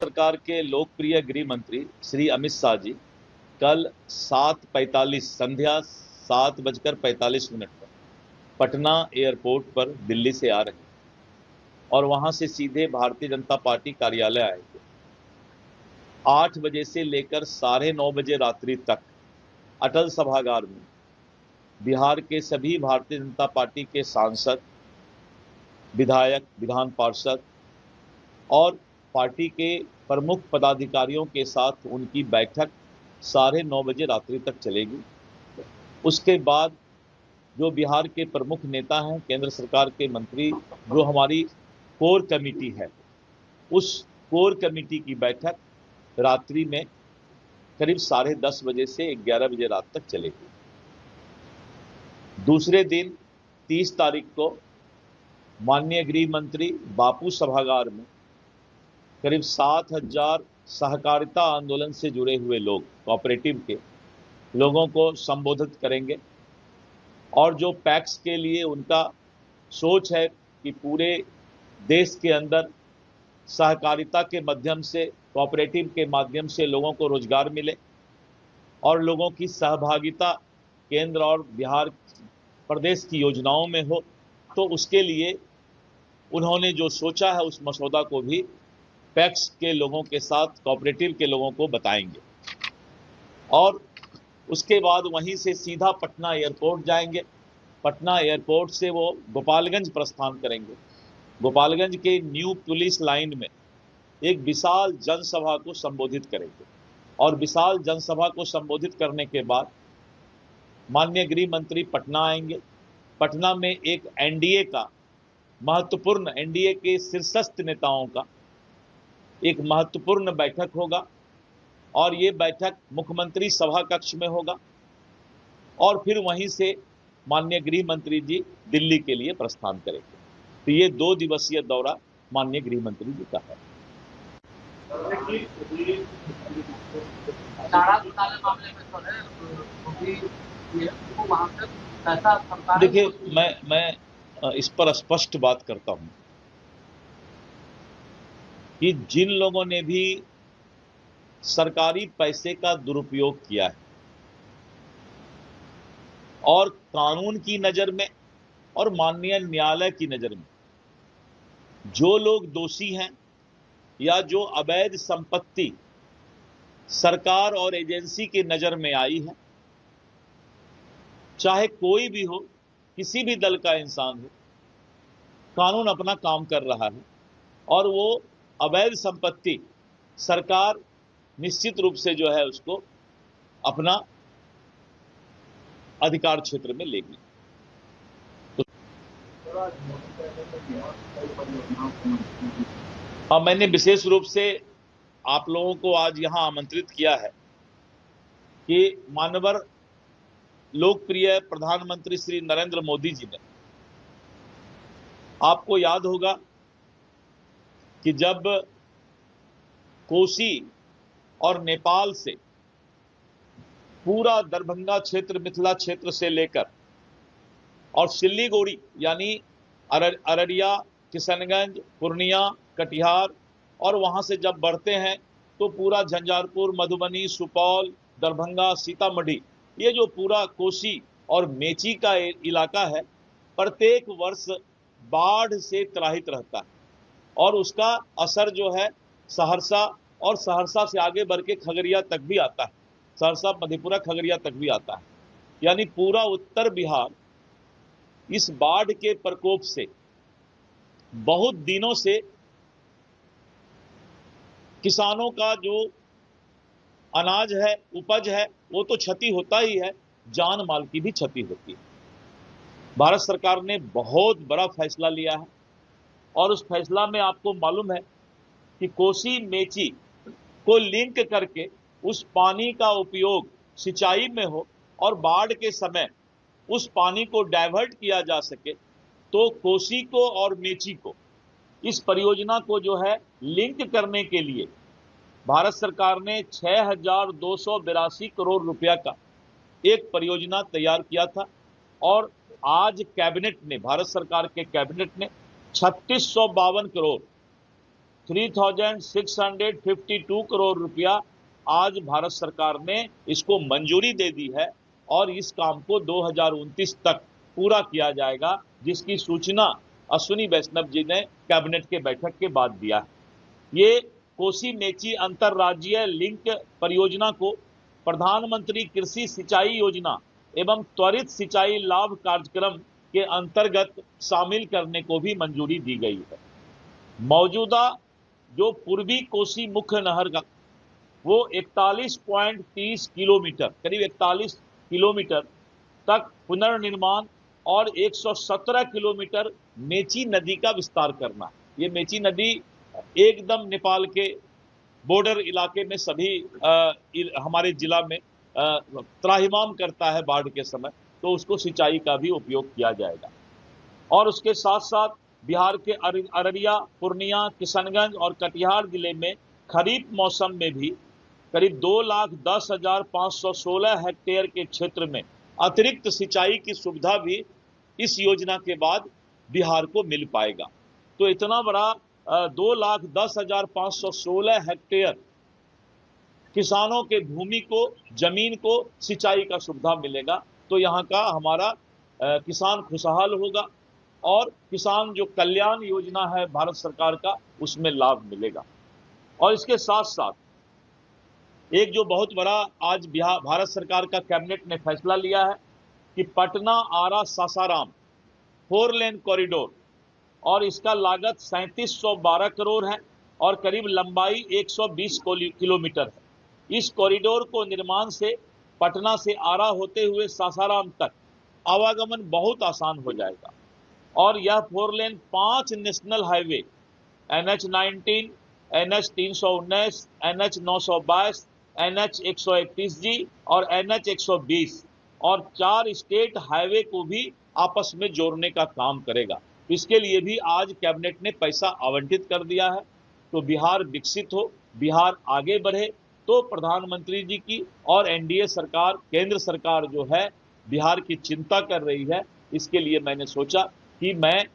सरकार के लोकप्रिय गृह मंत्री श्री अमित शाह जी कल 7:45 संध्या 7:45 पर पटना एयरपोर्ट पर दिल्ली से आ रहे हैं और वहां से सीधे भारतीय जनता पार्टी कार्यालय आएंगे। 8 बजे से लेकर 9:30 बजे रात्रि तक अटल सभागार में बिहार के सभी भारतीय जनता पार्टी के सांसद, विधायक, विधान पार्षद और पार्टी के प्रमुख पदाधिकारियों के साथ उनकी बैठक 9:30 बजे रात्रि तक चलेगी। उसके बाद जो बिहार के प्रमुख नेता हैं, केंद्र सरकार के मंत्री, जो हमारी कोर कमेटी है, उस कोर कमेटी की बैठक रात्रि में करीब 10:30 बजे से 11 बजे रात तक चलेगी। दूसरे दिन 30 तारीख को माननीय गृह मंत्री बापू सभागार में करीब 7,000 सहकारिता आंदोलन से जुड़े हुए लोग, कोऑपरेटिव के लोगों को संबोधित करेंगे और जो पैक्स के लिए उनका सोच है कि पूरे देश के अंदर सहकारिता के माध्यम से, कोऑपरेटिव के माध्यम से लोगों को रोजगार मिले और लोगों की सहभागिता केंद्र और बिहार प्रदेश की योजनाओं में हो, तो उसके लिए उन्होंने जो सोचा है उस मसौदा को भी पैक्स के लोगों के साथ, कोऑपरेटिव के लोगों को बताएंगे और उसके बाद वहीं से सीधा पटना एयरपोर्ट जाएंगे। पटना एयरपोर्ट से वो गोपालगंज प्रस्थान करेंगे। गोपालगंज के न्यू पुलिस लाइन में एक विशाल जनसभा को संबोधित करेंगे और विशाल जनसभा को संबोधित करने के बाद माननीय गृह मंत्री पटना आएंगे। पटना में एक एनडीए का महत्वपूर्ण, एनडीए के शीर्षस्थ नेताओं का एक महत्वपूर्ण बैठक होगा और ये बैठक मुख्यमंत्री सभा कक्ष में होगा और फिर वहीं से माननीय गृह मंत्री जी दिल्ली के लिए प्रस्थान करेंगे। तो ये 2 दिवसीय दौरा माननीय गृह मंत्री जी का है। देखिए, मैं इस पर स्पष्ट बात करता हूं कि जिन लोगों ने भी सरकारी पैसे का दुरुपयोग किया है और कानून की नजर में और माननीय न्यायालय की नजर में जो लोग दोषी हैं या जो अवैध संपत्ति सरकार और एजेंसी की नजर में आई है, चाहे कोई भी हो, किसी भी दल का इंसान हो, कानून अपना काम कर रहा है और वो अवैध संपत्ति सरकार निश्चित रूप से जो है उसको अपना अधिकार क्षेत्र में लेगी। तो मैंने विशेष रूप से आप लोगों को आज यहां आमंत्रित किया है कि माननीय लोकप्रिय प्रधानमंत्री श्री नरेंद्र मोदी जी ने, आपको याद होगा कि जब कोसी और नेपाल से पूरा दरभंगा क्षेत्र, मिथिला क्षेत्र से लेकर और सिल्लीगुड़ी यानी अररिया, किशनगंज, पूर्णिया, कटिहार और वहां से जब बढ़ते हैं तो पूरा झंझारपुर, मधुबनी, सुपौल, दरभंगा, सीतामढ़ी, ये जो पूरा कोसी और मेची का इलाका है, प्रत्येक वर्ष बाढ़ से त्राहित रहता है और उसका असर जो है सहरसा और सहरसा से आगे बढ़ के खगड़िया तक भी आता है, सहरसा, मधेपुरा, खगड़िया तक भी आता है। यानी पूरा उत्तर बिहार इस बाढ़ के प्रकोप से बहुत दिनों से किसानों का जो अनाज है, उपज है, वो तो क्षति होता ही है, जान माल की भी क्षति होती है। भारत सरकार ने बहुत बड़ा फैसला लिया है और उस फैसला में आपको मालूम है कि कोसी मेची को लिंक करके उस पानी का उपयोग सिंचाई में हो और बाढ़ के समय उस पानी को डाइवर्ट किया जा सके, तो कोसी को और मेची को, इस परियोजना को जो है लिंक करने के लिए भारत सरकार ने 6,282 करोड़ रुपया का एक परियोजना तैयार किया था और आज कैबिनेट ने, भारत सरकार के कैबिनेट ने 3652 करोड़ 3,652 करोड़ रुपया आज भारत सरकार ने इसको मंजूरी दे दी है और इस काम को 2029 तक पूरा किया जाएगा, जिसकी सूचना अश्विनी वैष्णव जी ने कैबिनेट के बैठक के बाद दिया है। ये कोसी मेची अंतरराज्यीय लिंक परियोजना को प्रधानमंत्री कृषि सिंचाई योजना एवं त्वरित सिंचाई लाभ कार्यक्रम के अंतर्गत शामिल करने को भी मंजूरी दी गई है। मौजूदा जो पूर्वी कोसी मुख्य नहर का वो 41.30 किलोमीटर, करीब 41 किलोमीटर तक पुनर्निर्माण और 117 किलोमीटर मेची नदी का विस्तार करना। ये मेची नदी एकदम नेपाल के बॉर्डर इलाके में सभी हमारे जिला में त्राहिमाम करता है बाढ़ के समय, तो उसको सिंचाई का भी उपयोग किया जाएगा। और उसके साथ साथ बिहार के अररिया, पूर्णिया, किशनगंज और कटिहार जिले में खरीफ मौसम में भी करीब 2,10,516 हेक्टेयर के क्षेत्र में अतिरिक्त सिंचाई की सुविधा भी इस योजना के बाद बिहार को मिल पाएगा। तो इतना बड़ा 2,10,516 हेक्टेयर किसानों के भूमि को, जमीन को सिंचाई का सुविधा मिलेगा, तो यहाँ का हमारा किसान खुशहाल होगा और किसान जो कल्याण योजना है भारत सरकार का, उसमें लाभ मिलेगा। और इसके साथ साथ एक जो बहुत बड़ा आज भारत सरकार का कैबिनेट ने फैसला लिया है कि पटना आरा सासाराम 4 लेन कॉरिडोर, और इसका लागत 3712 करोड़ है और करीब लंबाई 120 किलोमीटर है। इस कॉरिडोर को निर्माण से पटना से आरा होते हुए सासाराम तक आवागमन बहुत आसान हो जाएगा और यह 4 लेन 5 national highway NH-19, NH-319, NH-922, NH-131G और NH-120 और 4 स्टेट हाईवे को भी आपस में जोड़ने का काम करेगा। इसके लिए भी आज कैबिनेट ने पैसा आवंटित कर दिया है। तो बिहार विकसित हो, बिहार आगे बढ़े, तो प्रधानमंत्री जी की और एनडीए सरकार, केंद्र सरकार जो है बिहार की चिंता कर रही है। इसके लिए मैंने सोचा कि मैं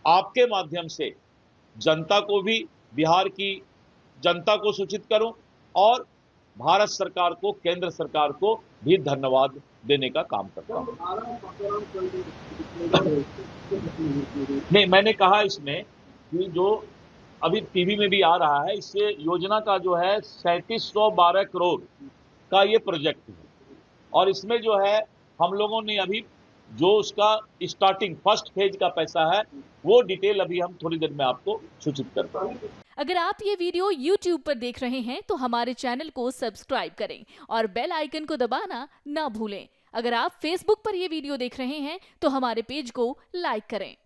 आपके माध्यम से जनता को भी, बिहार की जनता को सूचित करूं और भारत सरकार को, केंद्र सरकार को भी धन्यवाद देने का काम करता हूं। नहीं, मैंने कहा इसमें कि जो अभी टीवी में भी आ रहा है, इससे योजना का जो है 3712 करोड़ का ये प्रोजेक्ट है और इसमें जो है हम लोगों ने अभी जो उसका स्टार्टिंग फर्स्ट फेज का पैसा है वो डिटेल अभी हम थोड़ी देर में आपको सूचित करता हूं। अगर आप ये वीडियो YouTube पर देख रहे हैं तो हमारे चैनल को सब्सक्राइब करें और बेल आइकन को दबाना ना भूलें। अगर आप Facebook पर ये वीडियो देख रहे हैं तो हमारे पेज को लाइक करें।